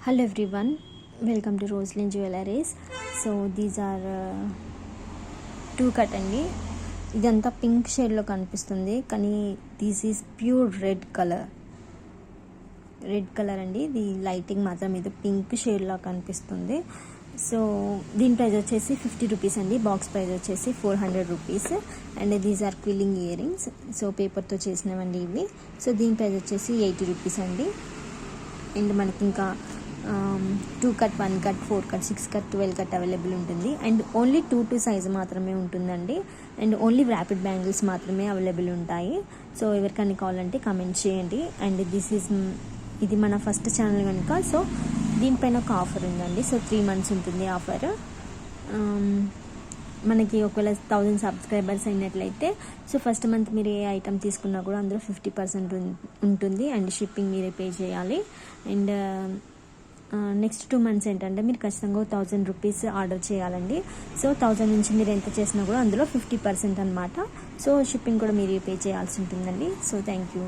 Hello everyone, welcome to Roslyn Jewelries. So these are two cut అండి. ఇదంతా pink షేడ్లో కనిపిస్తుంది కానీ this is pure red colour అండి. ఇది లైటింగ్ మాత్రం ఇది పింక్ షేడ్లో కనిపిస్తుంది. సో దీని ప్రైస్ వచ్చేసి 50 రూపీస్ అండి. బాక్స్ ప్రైస్ వచ్చేసి 400 rupees. And these are quilling ear rings. So పేపర్తో చేసినవండి ఇవి. సో దీని ప్రైస్ వచ్చేసి 80 రూపీస్ అండి. అండ్ మనకి ఇంకా 2 cut, 1 cut, 4 cut, 6 cut, 12 cut available ఉంటుంది. అండ్ ఓన్లీ 2 సైజ్ మాత్రమే ఉంటుందండి. అండ్ ఓన్లీ ర్యాపిడ్ బ్యాంగిల్స్ మాత్రమే అవైలబుల్ ఉంటాయి. సో ఎవరికైనా కావాలంటే కామెంట్ చేయండి. అండ్ ఇది మన ఫస్ట్ ఛానల్ కనుక సో దీనిపైన ఒక ఆఫర్ ఉందండి. సో 3 months ఉంటుంది ఆఫర్. మనకి ఒకవేళ 1000 సబ్స్క్రైబర్స్ అయినట్లయితే సో ఫస్ట్ మంత్ మీరు ఏ ఐటమ్ తీసుకున్నా కూడా అందులో 50% ఉంటుంది. అండ్ షిప్పింగ్ మీరే పే చేయాలి. అండ్ నెక్స్ట్ 2 months ఏంటంటే మీరు ఖచ్చితంగా 1000 రూపీస్ ఆర్డర్ చేయాలండి. సో 1000 నుంచి మీరు ఎంత చేసినా కూడా అందులో 50% అనమాట. సో షిప్పింగ్ కూడా మీరు పే చేయాల్సి ఉంటుందండి. So thank you.